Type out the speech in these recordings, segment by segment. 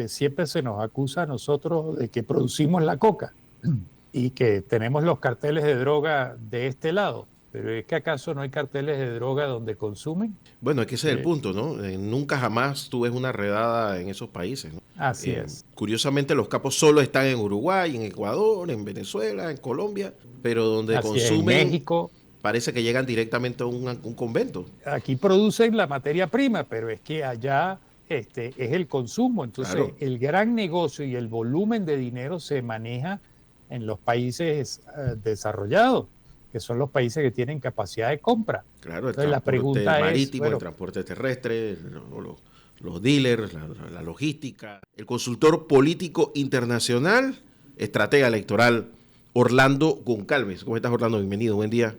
siempre se nos acusa a nosotros de que producimos la coca y que tenemos los carteles de droga de este lado. Pero ¿es que acaso no hay carteles de droga donde consumen? Bueno, es que ese es el Eh, punto, ¿no? Nunca jamás tú ves una redada en esos países, ¿no? Así es, Curiosamente los capos solo están en Uruguay, en Ecuador, en Venezuela, en Colombia, pero donde así es. En consumen México, parece que llegan directamente a un convento. aquí producen la materia prima, pero es que allá es el consumo. Entonces, Claro, el gran negocio y el volumen de dinero se maneja en los países desarrollados, que son los países que tienen capacidad de compra. claro, el Entonces, la transporte pregunta es, marítimo, el bueno, transporte terrestre, los dealers, la logística. El consultor político internacional, estratega electoral, Orlando Goncalves. ¿Cómo estás, Orlando? Bienvenido, buen día.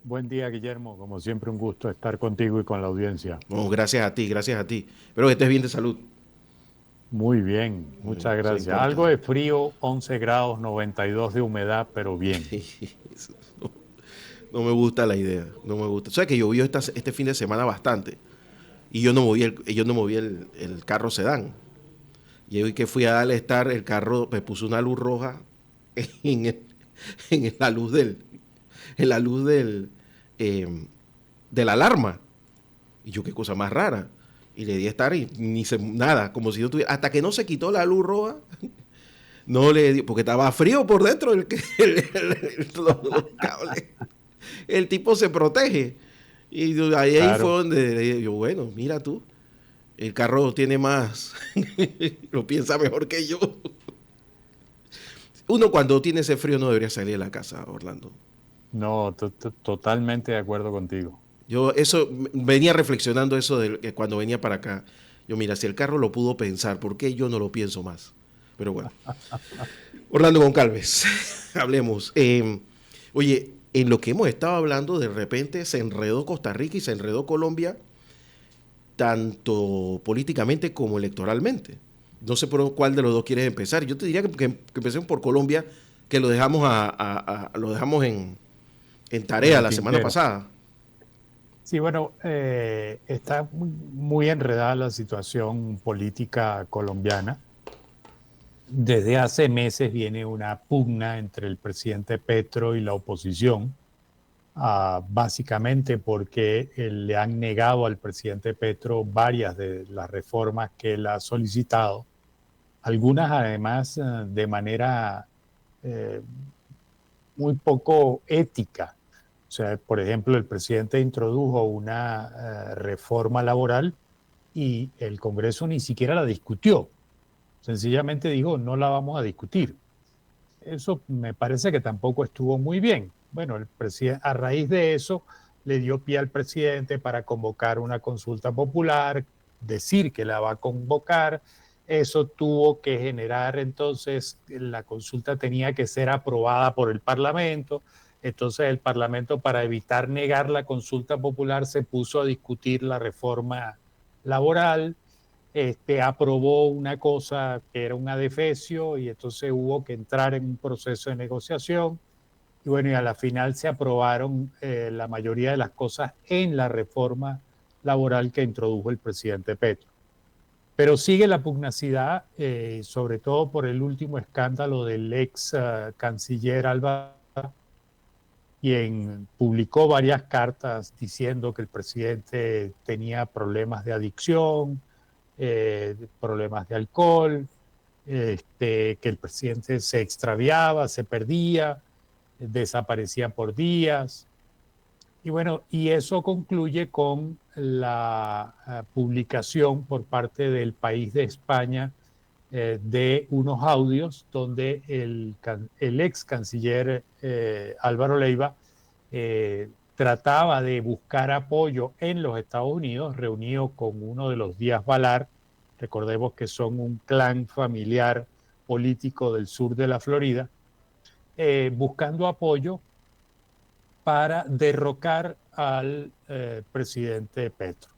buen día, Guillermo. Como siempre, un gusto estar contigo y con la audiencia. No, gracias a ti, gracias a ti. Espero que estés bien de salud. Muy bien, muchas Eso es gracias. Algo de importante. frío, 11 grados, 92 de humedad, pero bien. no, no me gusta la idea, no me gusta. O sea que llovió este fin de semana bastante y yo no moví el carro sedán. Y hoy que fui a darle estar, el carro me puso una luz roja en, el- en la luz en la luz eh, de la alarma. Y yo, qué cosa más rara. Y le di a estar y nada, como si yo tuviera. Hasta que no se quitó la luz roja, no le di, porque estaba frío por dentro los cables. El tipo se protege. Y ahí fue Claro. donde le dije yo, bueno, mira tú, el carro tiene más, lo piensa mejor que yo. Uno cuando tiene ese frío no debería salir de la casa, Orlando. No, totalmente de acuerdo contigo. Yo eso venía reflexionando eso de que cuando venía para acá. Yo, mira, si el carro lo pudo pensar, ¿por qué yo no lo pienso más? Pero bueno. Orlando Goncalves, hablemos. Oye, en lo que hemos estado hablando, de repente se enredó Costa Rica y se enredó Colombia, tanto políticamente como electoralmente. No sé por cuál de los dos quieres empezar. Yo te diría que empecemos por Colombia, que lo dejamos, lo dejamos en En tarea el la semana tintero. pasada. Sí, bueno, está muy enredada la situación política colombiana. Desde hace meses viene una pugna entre el presidente Petro y la oposición, básicamente porque le han negado al presidente Petro varias de las reformas que él ha solicitado, algunas además de manera eh, muy poco ética. O sea, por ejemplo, el presidente introdujo una reforma laboral y el Congreso ni siquiera la discutió. Sencillamente dijo, no la vamos a discutir. Eso me parece que tampoco estuvo muy bien. Bueno, el presidente, a raíz de eso, le dio pie al presidente para convocar una consulta popular, decir que la va a convocar. Eso tuvo que generar, entonces, la consulta tenía que ser aprobada por el Parlamento. Entonces, el Parlamento, para evitar negar la consulta popular, se puso a discutir la reforma laboral, aprobó una cosa que era un adefesio y entonces hubo que entrar en un proceso de negociación y bueno, y a la final se aprobaron la mayoría de las cosas en la reforma laboral que introdujo el presidente Petro. Pero sigue la pugnacidad, sobre todo por el último escándalo del ex canciller Álvaro, quien publicó varias cartas diciendo que el presidente tenía problemas de adicción, problemas de alcohol, que el presidente se extraviaba, se perdía, desaparecía por días. Y bueno, y eso concluye con la publicación por parte del país de España de unos audios donde el ex canciller Álvaro Leiva trataba de buscar apoyo en los Estados Unidos, reunido con uno de los Díaz Balar. Recordemos que son un clan familiar político del sur de la Florida, buscando apoyo para derrocar al presidente Petro.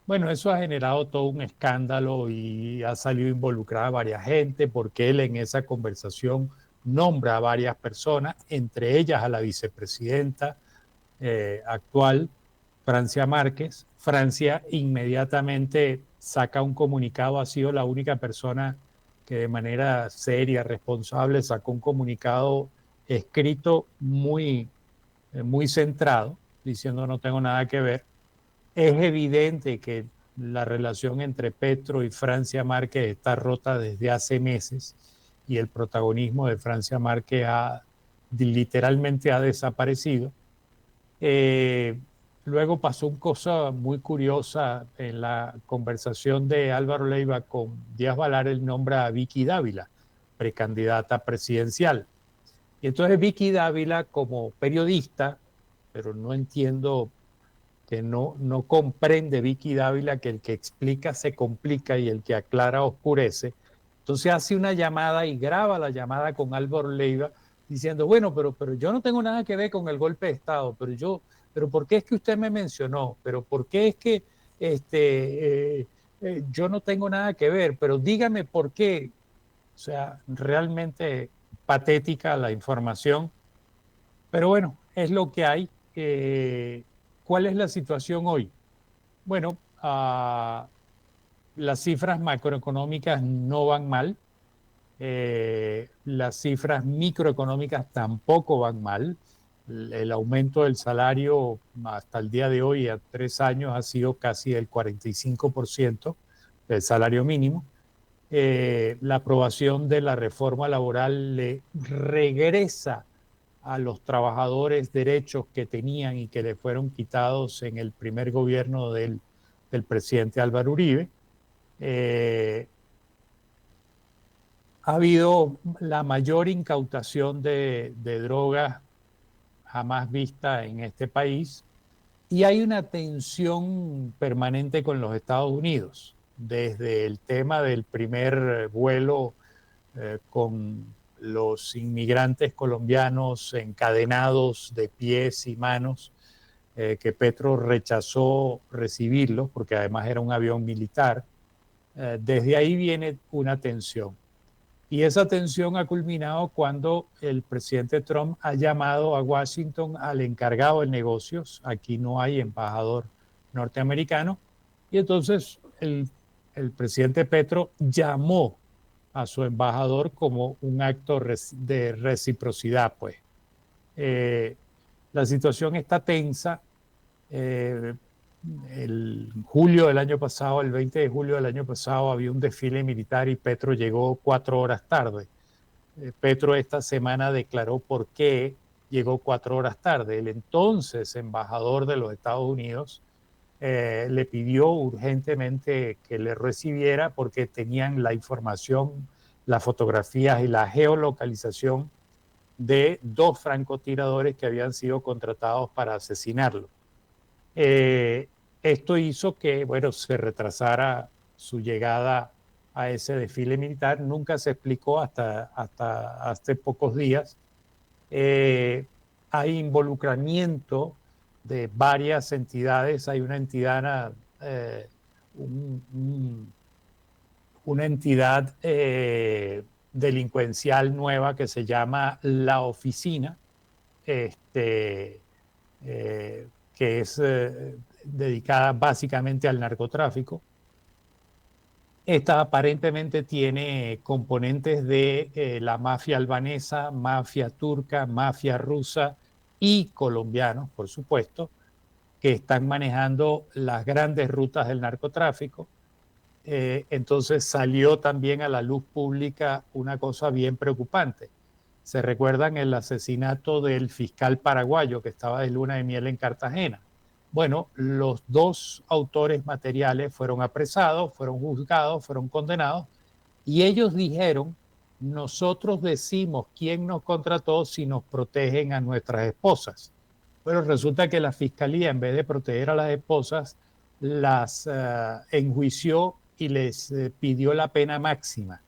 Bueno, eso ha generado todo un escándalo y ha salido involucrada varias gente porque él en esa conversación nombra a varias personas, entre ellas a la vicepresidenta actual, Francia Márquez. Francia inmediatamente saca un comunicado, ha sido la única persona que de manera seria, responsable, sacó un comunicado escrito muy centrado, diciendo no tengo nada que ver. Es evidente que la relación entre Petro y Francia Márquez está rota desde hace meses y el protagonismo de Francia Márquez literalmente ha desaparecido. Eh, Luego pasó una cosa muy curiosa en la conversación de Álvaro Leiva con Díaz Balart, él nombra a Vicky Dávila, precandidata presidencial. Y entonces Vicky Dávila, como periodista, pero no entiendo, que no comprende Vicky Dávila que el que explica se complica y el que aclara oscurece. Entonces hace una llamada y graba la llamada con Álvaro Leiva diciendo, bueno, pero yo no tengo nada que ver con el golpe de Estado, pero ¿por qué es que usted me mencionó? ¿Pero por qué es que yo no tengo nada que ver? Pero dígame por qué. O sea, realmente patética la información, pero bueno, es lo que hay. ¿Cuál es la situación hoy? Bueno, las cifras macroeconómicas no van mal, las cifras microeconómicas tampoco van mal. El aumento del salario hasta el día de hoy, a 3 años, ha sido casi del 45% del salario mínimo. La aprobación de la reforma laboral le regresa a los trabajadores derechos que tenían y que le fueron quitados en el primer gobierno del presidente Álvaro Uribe. Ha habido la mayor incautación de drogas jamás vista en este país y hay una tensión permanente con los Estados Unidos, desde el tema del primer vuelo con los inmigrantes colombianos encadenados de pies y manos, que Petro rechazó recibirlos porque además era un avión militar. Desde ahí viene una tensión. Y esa tensión ha culminado cuando el presidente Trump ha llamado a Washington al encargado de negocios. Aquí no hay embajador norteamericano. Y entonces el presidente Petro llamó a su embajador como un acto de reciprocidad, pues. Eh, la situación está tensa. Eh, el julio del año pasado, el 20 de julio del año pasado, había un desfile militar y Petro llegó 4 horas tarde. Petro esta semana declaró por qué llegó 4 horas tarde. El entonces embajador de los Estados Unidos le pidió urgentemente que le recibiera porque tenían la información, las fotografías y la geolocalización de 2 francotiradores que habían sido contratados para asesinarlo. Esto hizo que, bueno, se retrasara su llegada a ese desfile militar. Nunca se explicó hasta hace pocos días. Hay involucramiento de varias entidades. Hay una entidad, una entidad delincuencial nueva que se llama La Oficina, que es dedicada básicamente al narcotráfico. Esta aparentemente tiene componentes de la mafia albanesa, mafia turca, mafia rusa y colombianos, por supuesto, que están manejando las grandes rutas del narcotráfico. Entonces salió también a la luz pública una cosa bien preocupante. ¿Se recuerdan el asesinato del fiscal paraguayo que estaba de luna de miel en Cartagena? Bueno, los 2 autores materiales fueron apresados, fueron juzgados, fueron condenados y ellos dijeron, nosotros decimos quién nos contrató si nos protegen a nuestras esposas. Pero resulta que la fiscalía, en vez de proteger a las esposas, las enjuició y les pidió la pena máxima.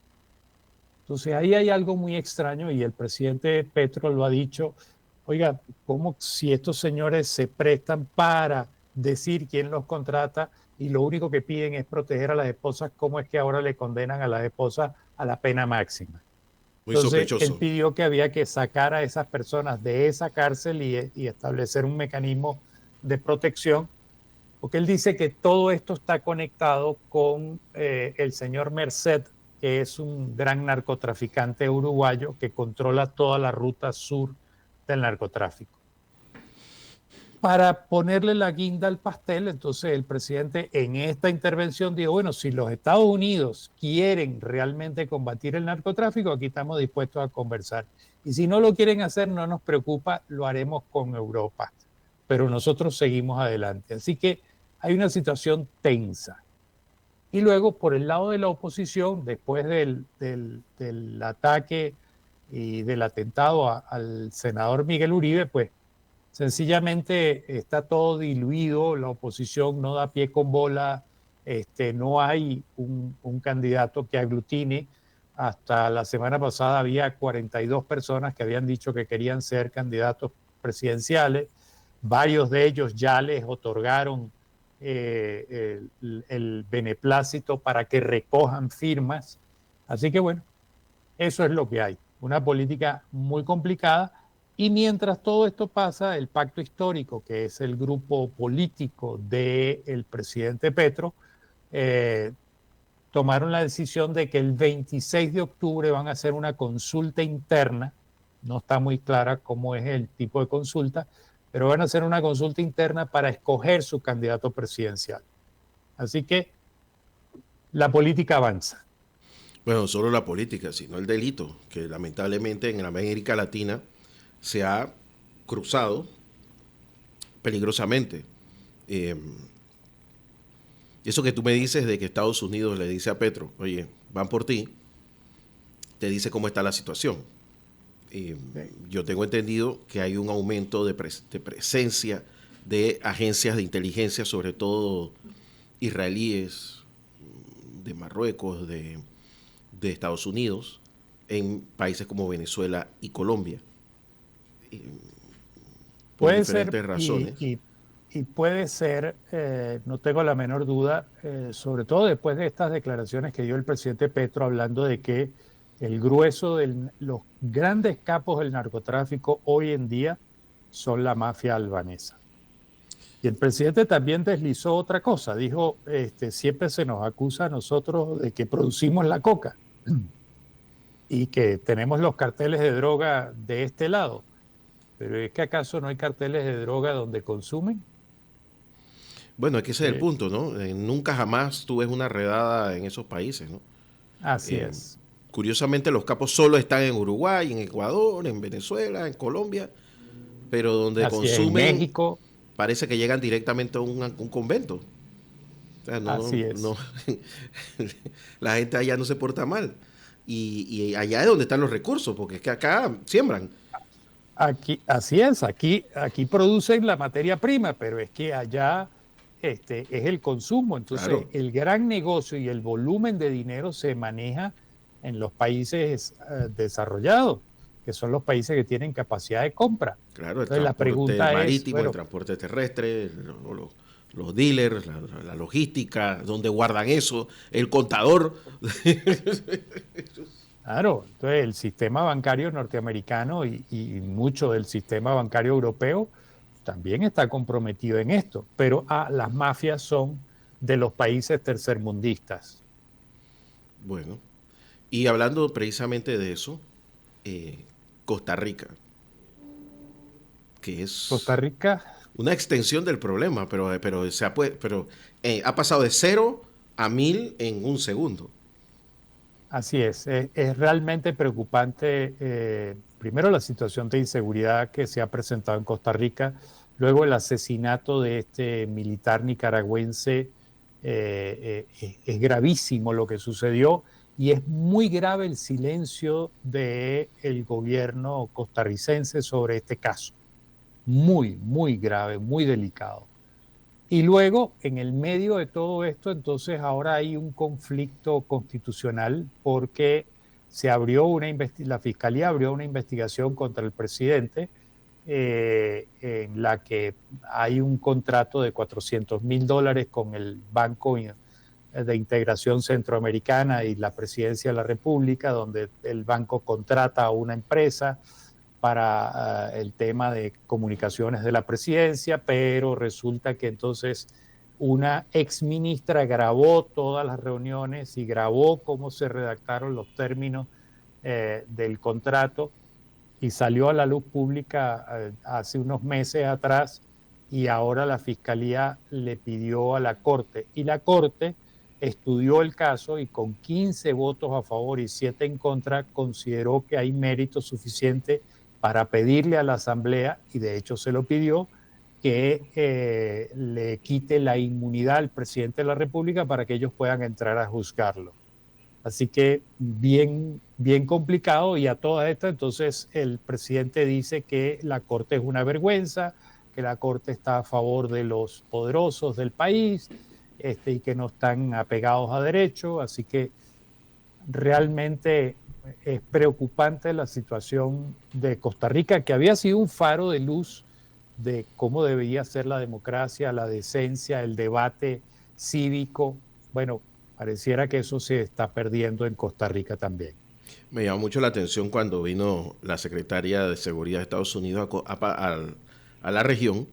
Entonces ahí hay algo muy extraño y el presidente Petro lo ha dicho, oiga, ¿cómo si estos señores se prestan para decir quién los contrata y lo único que piden es proteger a las esposas, cómo es que ahora le condenan a las esposas a la pena máxima? Muy Entonces él sospechoso. pidió que había que sacar a esas personas de esa cárcel y establecer un mecanismo de protección. porque él dice que todo esto está conectado con el señor Merced, que es un gran narcotraficante uruguayo que controla toda la ruta sur del narcotráfico. Para ponerle la guinda al pastel, entonces el presidente en esta intervención dijo, bueno, si los Estados Unidos quieren realmente combatir el narcotráfico, aquí estamos dispuestos a conversar. Y si no lo quieren hacer, no nos preocupa, lo haremos con Europa. Pero nosotros seguimos adelante. Así que hay una situación tensa. Y luego, por el lado de la oposición, después del ataque y del atentado al senador Miguel Uribe, pues sencillamente está todo diluido, la oposición no da pie con bola, no hay un candidato que aglutine. Hasta la semana pasada había 42 personas que habían dicho que querían ser candidatos presidenciales. Varios de ellos ya les otorgaron el beneplácito para que recojan firmas. Así que bueno, eso es lo que hay. Una política muy complicada. Y mientras todo esto pasa, el pacto histórico, que es el grupo político del presidente Petro, tomaron la decisión de que el 26 de octubre van a hacer una consulta interna. No está muy clara cómo es el tipo de consulta, pero van a hacer una consulta interna para escoger su candidato presidencial. Así que la política avanza. Bueno, no solo la política, sino el delito, que lamentablemente en América Latina se ha cruzado peligrosamente. Eso que tú me dices de que Estados Unidos le dice a Petro, oye, van por ti, te dice cómo está la situación. Yo tengo entendido que hay un aumento de presencia de agencias de inteligencia, sobre todo israelíes, de Marruecos, de Estados Unidos, en países como Venezuela y Colombia. Por puede diferentes ser, razones. y puede ser, no tengo la menor duda, sobre todo después de estas declaraciones que dio el presidente Petro hablando de que el grueso de los grandes capos del narcotráfico hoy en día son la mafia albanesa. Y el presidente también deslizó otra cosa, dijo, siempre se nos acusa a nosotros de que producimos la coca y que tenemos los carteles de droga de este lado. Pero ¿es que acaso no hay carteles de droga donde consumen? Bueno, es que ese es el punto, ¿no? Nunca jamás tú ves una redada en esos países, ¿no? Así es. Curiosamente los capos solo están en Uruguay, en Ecuador, en Venezuela, en Colombia, pero donde Así es, en consumen México, parece que llegan directamente a un convento. O sea, así no, es. la gente allá no se porta mal. Y allá es donde están los recursos, porque es que acá siembran. Aquí, así es, aquí producen la materia prima, pero es que allá es el consumo. Entonces, Claro, el gran negocio y el volumen de dinero se maneja en los países desarrollados, que son los países que tienen capacidad de compra. claro, el Entonces, la transporte pregunta es, marítimo, el bueno, transporte terrestre, los dealers, la logística, dónde guardan eso, el contador. claro, entonces el sistema bancario norteamericano y mucho del sistema bancario europeo también está comprometido en esto, pero las mafias son de los países tercermundistas. Bueno, y hablando precisamente de eso, Costa Rica, que Costa es Rica, una extensión del problema, ha pasado de 0 a 1000 en un segundo. así es realmente preocupante, primero la situación de inseguridad que se ha presentado en Costa Rica, luego el asesinato de este militar nicaragüense, es gravísimo lo que sucedió y es muy grave el silencio del gobierno costarricense sobre este caso. Muy, muy grave, muy delicado. Y luego, en el medio de todo esto, entonces ahora hay un conflicto constitucional porque la Fiscalía abrió una investigación contra el presidente, en la que hay un contrato de $400,000 con el Banco de Integración Centroamericana y la Presidencia de la República, donde el banco contrata a una empresa para el tema de comunicaciones de la presidencia, pero resulta que entonces una ex ministra grabó todas las reuniones y grabó cómo se redactaron los términos del contrato y salió a la luz pública hace unos meses atrás y ahora la Fiscalía le pidió a la Corte y la Corte estudió el caso y con 15 votos a favor y 7 en contra consideró que hay mérito suficiente para pedirle a la Asamblea, y de hecho se lo pidió, que le quite la inmunidad al presidente de la República para que ellos puedan entrar a juzgarlo. Así que bien, bien complicado, y a toda esta entonces el presidente dice que la Corte es una vergüenza, que la Corte está a favor de los poderosos del país y que no están apegados a derecho. Así que realmente es preocupante la situación de Costa Rica, que había sido un faro de luz de cómo debería ser la democracia, la decencia, el debate cívico. Bueno, pareciera que eso se está perdiendo en Costa Rica también. Me llamó mucho la atención cuando vino la secretaria de Seguridad de Estados Unidos a la región,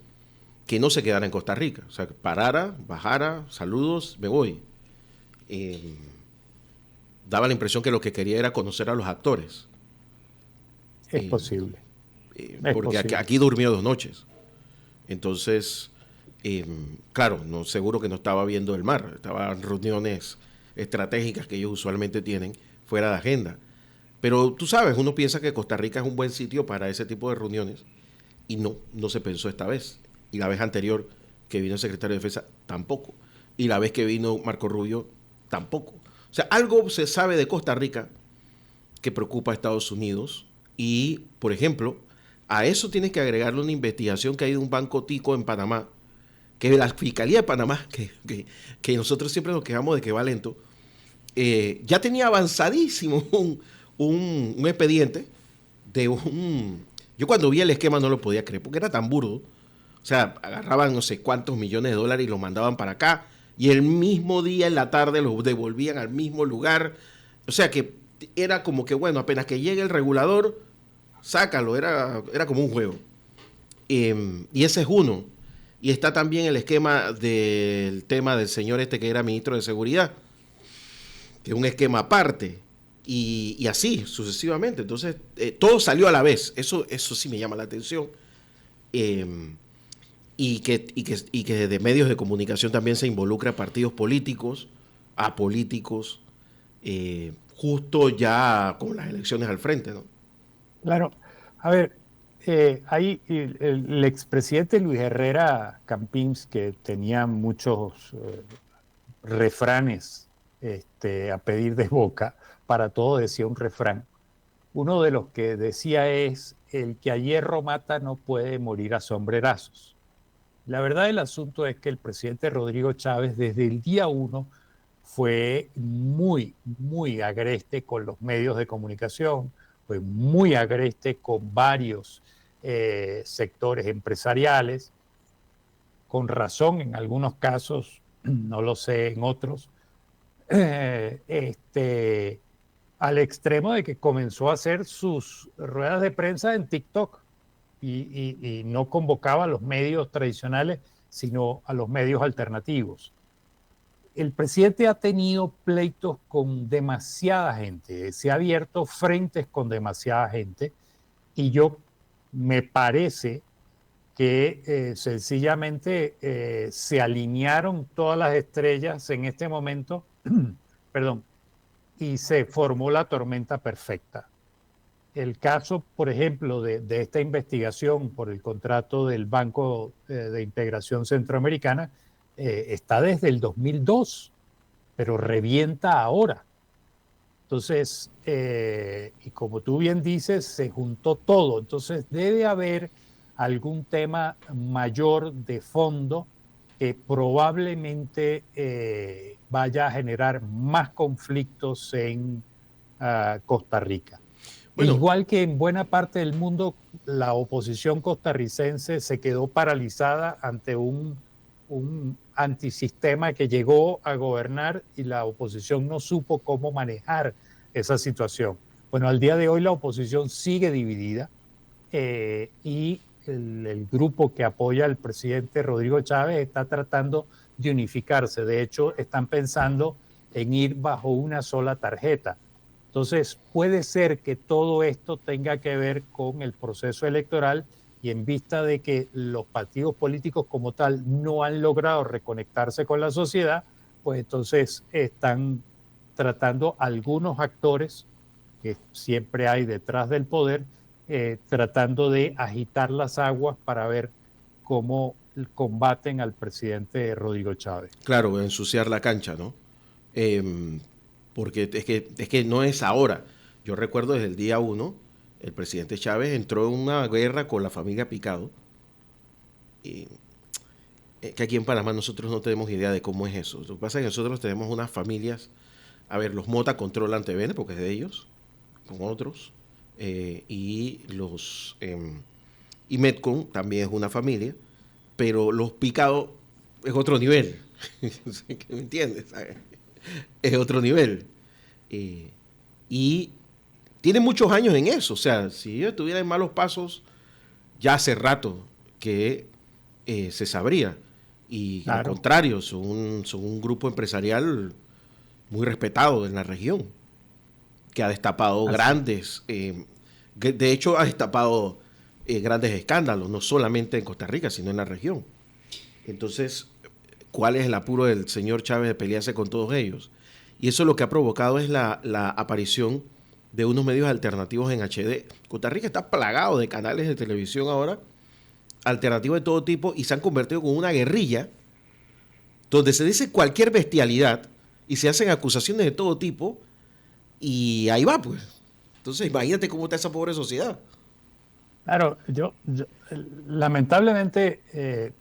que no se quedara en Costa Rica. O sea, que parara, bajara, saludos, me voy. Daba la impresión que lo que quería era conocer a los actores. Es posible. Porque aquí durmió 2 noches. Entonces, claro, no, seguro que no estaba viendo el mar, estaban reuniones estratégicas que ellos usualmente tienen fuera de agenda. Pero tú sabes, uno piensa que Costa Rica es un buen sitio para ese tipo de reuniones y no se pensó esta vez. Y la vez anterior que vino el secretario de Defensa, tampoco. Y la vez que vino Marco Rubio, tampoco. O sea, algo se sabe de Costa Rica que preocupa a Estados Unidos y, por ejemplo, a eso tienes que agregarle una investigación que hay de un banco tico en Panamá, que la Fiscalía de Panamá, que nosotros siempre nos quejamos de que va lento, ya tenía avanzadísimo un expediente de un... Yo cuando vi el esquema no lo podía creer, porque era tan burdo. O sea, agarraban no sé cuántos millones de dólares y los mandaban para acá, y el mismo día, en la tarde, los devolvían al mismo lugar. O sea que era como que, bueno, apenas que llegue el regulador, sácalo, era como un juego. Y ese es uno. Y está también el esquema del tema del señor que era ministro de Seguridad, que es un esquema aparte. Y así, sucesivamente. Entonces, todo salió a la vez. Eso sí me llama la atención. Y que de medios de comunicación también se involucra a partidos políticos, a políticos, justo ya con las elecciones al frente, ¿no? Claro. A ver, ahí el expresidente Luis Herrera Campins, que tenía muchos refranes a pedir de boca, para todo decía un refrán. Uno de los que decía es: el que a hierro mata no puede morir a sombrerazos. La verdad del asunto es que el presidente Rodrigo Chávez desde el día 1 fue muy, muy agreste con los medios de comunicación, fue muy agreste con varios sectores empresariales, con razón en algunos casos, no lo sé en otros, eh, este, al extremo de que comenzó a hacer sus ruedas de prensa en TikTok y no convocaba a los medios tradicionales, sino a los medios alternativos. El presidente ha tenido pleitos con demasiada gente, se ha abierto frentes con demasiada gente, y yo me parece que sencillamente se alinearon todas las estrellas en este momento, perdón, y se formó la tormenta perfecta. El caso, por ejemplo, de esta investigación por el contrato del Banco de Integración Centroamericana está desde el 2002, pero revienta ahora. Entonces, y como tú bien dices, se juntó todo. Entonces, debe haber algún tema mayor de fondo que probablemente vaya a generar más conflictos en Costa Rica. Bueno, Igual que en buena parte del mundo, la oposición costarricense se quedó paralizada ante un antisistema que llegó a gobernar y la oposición no supo cómo manejar esa situación. Bueno, al día de hoy la oposición sigue dividida y el grupo que apoya al presidente Rodrigo Chávez está tratando de unificarse. De hecho, están pensando en ir bajo una sola tarjeta. Entonces, puede ser que todo esto tenga que ver con el proceso electoral y en vista de que los partidos políticos como tal no han logrado reconectarse con la sociedad, pues entonces están tratando algunos actores que siempre hay detrás del poder, tratando de agitar las aguas para ver cómo combaten al presidente Rodrigo Chávez. Claro, ensuciar la cancha, ¿no? Porque es que no es ahora. Yo recuerdo desde el día 1, el presidente Chávez entró en una guerra con la familia Picado. Y, que aquí en Panamá nosotros no tenemos idea de cómo es eso. Lo que pasa es que nosotros tenemos unas familias. A ver, los Mota controlan TVN porque es de ellos, con otros. Y los. Y Metcon también es una familia. Pero los Picado es otro nivel. ¿Me entiendes? Es otro nivel. Y tiene muchos años en eso. O sea, si yo estuviera en malos pasos, ya hace rato que se sabría. Y claro, al contrario, son un grupo empresarial muy respetado en la región, que ha destapado grandes, de hecho ha destapado grandes escándalos, no solamente en Costa Rica, sino en la región. Entonces, ¿cuál es el apuro del señor Chávez de pelearse con todos ellos? Y eso lo que ha provocado es la aparición de unos medios alternativos en HD. Costa Rica está plagado de canales de televisión ahora, alternativos de todo tipo, y se han convertido en una guerrilla donde se dice cualquier bestialidad y se hacen acusaciones de todo tipo, y ahí va, pues. Entonces, imagínate cómo está esa pobre sociedad. Claro, lamentablemente,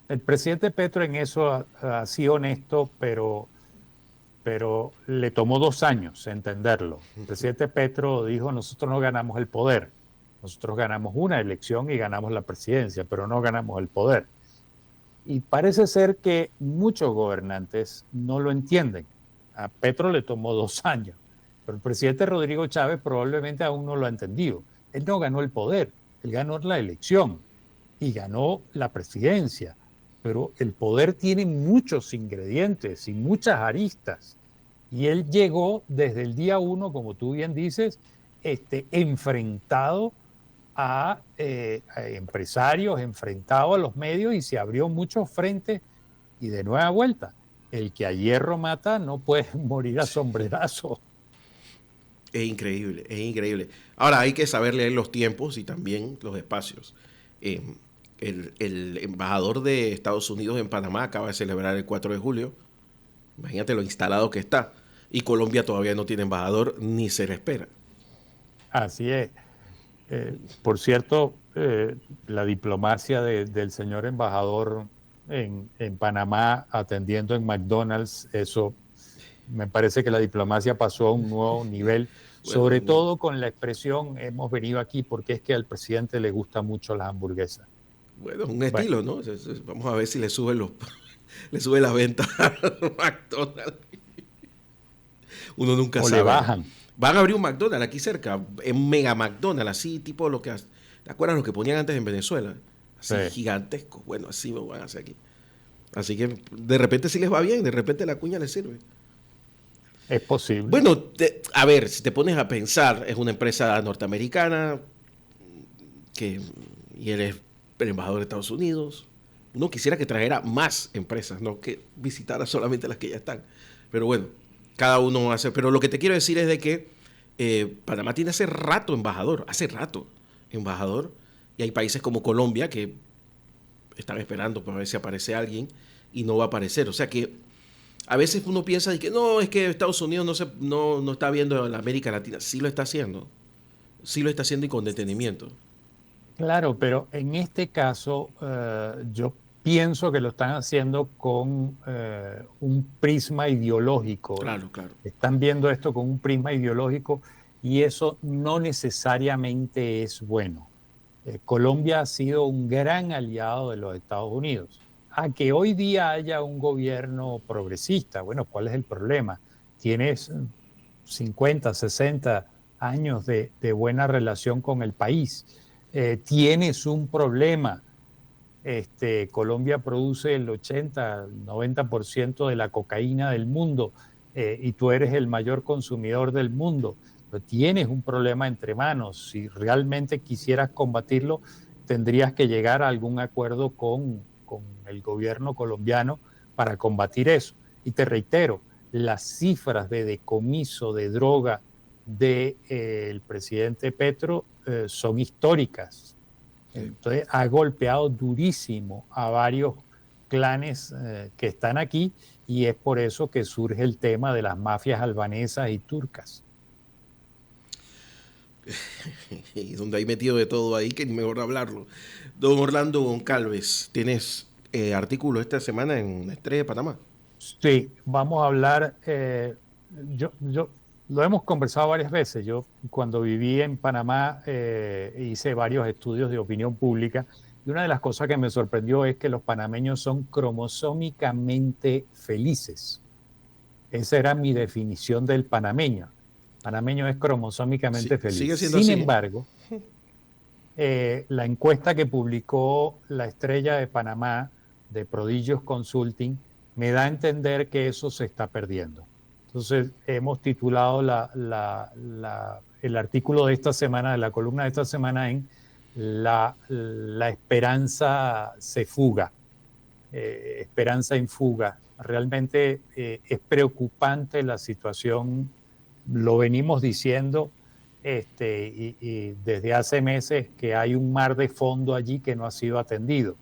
el presidente Petro en eso ha sido honesto, pero le tomó 2 años entenderlo. El presidente Petro dijo, nosotros no ganamos el poder, nosotros ganamos una elección y ganamos la presidencia, pero no ganamos el poder. Y parece ser que muchos gobernantes no lo entienden. A Petro le tomó 2 años, pero el presidente Rodrigo Chávez probablemente aún no lo ha entendido. Él no ganó el poder, él ganó la elección y ganó la presidencia, pero el poder tiene muchos ingredientes y muchas aristas. Y él llegó desde el día 1, como tú bien dices, enfrentado a empresarios, enfrentado a los medios y se abrió muchos frentes y de nueva vuelta. El que a hierro mata no puede morir a sombrerazo. Es increíble, es increíble. Ahora hay que saber leer los tiempos y también los espacios. El embajador de Estados Unidos en Panamá acaba de celebrar el 4 de julio. Imagínate lo instalado que está. Y Colombia todavía no tiene embajador ni se le espera. Así es. Por cierto, la diplomacia del señor embajador en Panamá atendiendo en McDonald's, eso me parece que la diplomacia pasó a un nuevo nivel, sobre todo con la expresión hemos venido aquí porque es que al presidente le gustan mucho las hamburguesas. Bueno, es un estilo, ¿no? Vamos a ver si le suben le sube las ventas a McDonald's. Uno nunca sabe. O le bajan. Van a abrir un McDonald's aquí cerca, un mega McDonald's, así tipo lo que... ¿Te acuerdas lo que ponían antes en Venezuela? Así gigantesco. Bueno, así lo van a hacer aquí. Así que de repente sí les va bien, de repente la cuña les sirve. Es posible. Bueno, a ver, si te pones a pensar, es una empresa norteamericana y él es el embajador de Estados Unidos. Uno quisiera que trajera más empresas, no que visitara solamente las que ya están. Pero bueno, cada uno hace. Pero lo que te quiero decir es de que Panamá tiene hace rato embajador, y hay países como Colombia que están esperando para ver si aparece alguien y no va a aparecer. O sea que a veces uno piensa de que no, es que Estados Unidos no está viendo la América Latina. Sí lo está haciendo. Sí lo está haciendo y con detenimiento. Claro, pero en este caso yo pienso que lo están haciendo con un prisma ideológico. Claro, claro. Están viendo esto con un prisma ideológico y eso no necesariamente es bueno. Colombia ha sido un gran aliado de los Estados Unidos. A que hoy día haya un gobierno progresista, bueno, ¿cuál es el problema? Tienes 50, 60 años de buena relación con el país. Tienes un problema Colombia produce el 80-90% de la cocaína del mundo, y tú eres el mayor consumidor del mundo. Pero tienes un problema entre manos. Si realmente quisieras combatirlo, tendrías que llegar a algún acuerdo con el gobierno colombiano para combatir eso. Y te reitero, las cifras de decomiso de droga del presidente Petro son históricas. Entonces ha golpeado durísimo a varios clanes que están aquí, y es por eso que surge el tema de las mafias albanesas y turcas. Y donde hay metido de todo ahí, que ni mejor hablarlo. Don Orlando Goncalves, ¿tienes artículo esta semana en Estrella de Panamá? Sí, vamos a hablar, yo lo hemos conversado varias veces. Yo cuando viví en Panamá hice varios estudios de opinión pública, y una de las cosas que me sorprendió es que los panameños son cromosómicamente felices. Esa era mi definición del panameño. Panameño es cromosómicamente feliz. Sigue siendo Sin así. embargo, la encuesta que publicó la Estrella de Panamá de Prodigios Consulting me da a entender que eso se está perdiendo. Entonces hemos titulado el artículo de esta semana, de la columna de esta semana, en La esperanza se fuga, esperanza en fuga. Realmente es preocupante la situación, lo venimos diciendo y desde hace meses, que hay un mar de fondo allí que no ha sido atendido.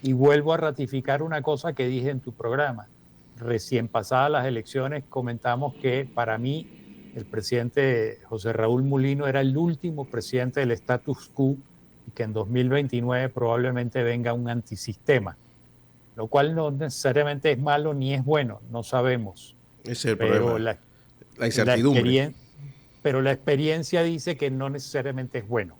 Y vuelvo a ratificar una cosa que dije en tu programa. Recién pasadas las elecciones comentamos que para mí el presidente José Raúl Mulino era el último presidente del status quo, y que en 2029 probablemente venga un antisistema, lo cual no necesariamente es malo ni es bueno, no sabemos. Ese es el Pero problema, la incertidumbre. pero la experiencia dice que no necesariamente es bueno,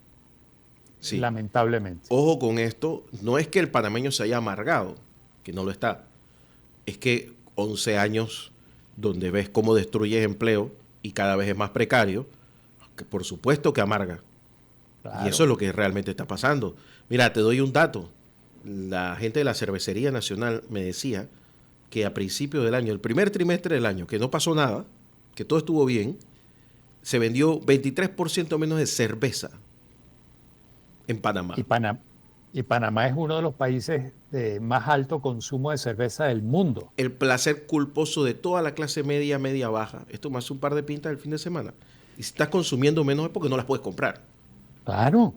Sí. lamentablemente. Ojo con esto, no es que el panameño se haya amargado, que no lo está. Es que 11 años donde ves cómo destruyes empleo y cada vez es más precario, que por supuesto que amarga. Claro. Y eso es lo que realmente está pasando. Mira, te doy un dato. La gente de la Cervecería Nacional me decía que a principio del año, el primer trimestre del año, que no pasó nada, que todo estuvo bien, se vendió 23% menos de cerveza en Panamá. Y Panamá es uno de los países de más alto consumo de cerveza del mundo. El placer culposo de toda la clase media, media baja. Esto más un par de pintas el fin de semana. Y si estás consumiendo menos es porque no las puedes comprar. Claro,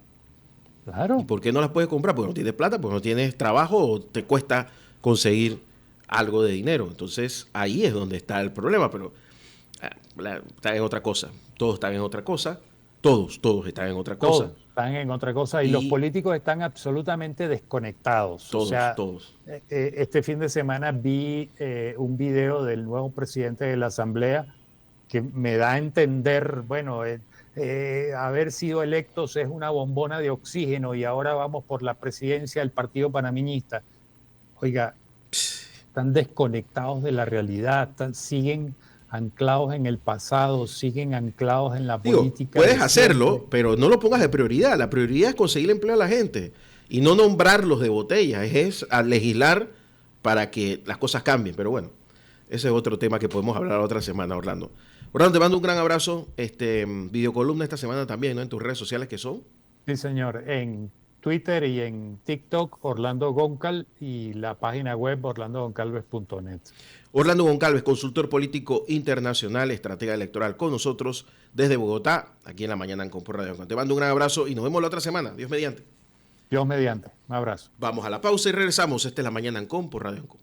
claro. ¿Y por qué no las puedes comprar? Porque no tienes plata, porque no tienes trabajo o te cuesta conseguir algo de dinero. Entonces ahí es donde está el problema, pero está en otra cosa. Todos están en otra cosa. Todos están en otra cosa. Todos están en otra cosa, y los políticos están absolutamente desconectados. Todos. Este fin de semana vi un video del nuevo presidente de la Asamblea que me da a entender, bueno, haber sido electos es una bombona de oxígeno y ahora vamos por la presidencia del Partido Panameñista. Oiga, están desconectados de la realidad, siguen anclados en el pasado, siguen anclados en la política. Puedes hacerlo, pero no lo pongas de prioridad. La prioridad es conseguir empleo a la gente y no nombrarlos de botella, es a legislar para que las cosas cambien. Pero bueno, ese es otro tema que podemos hablar otra semana, Orlando. Orlando, te mando un gran abrazo. Videocolumna esta semana también, ¿no? En tus redes sociales, ¿qué son? Sí, señor. En Twitter y en TikTok, Orlando Goncal, y la página web orlandogoncalves.net. Orlando Goncalves, consultor político internacional, estratega electoral, con nosotros desde Bogotá, aquí en La Mañana en por Radio Ancon. Te mando un gran abrazo y nos vemos la otra semana. Dios mediante. Dios mediante. Un abrazo. Vamos a la pausa y regresamos. Esta es La Mañana en por Radio Ancon.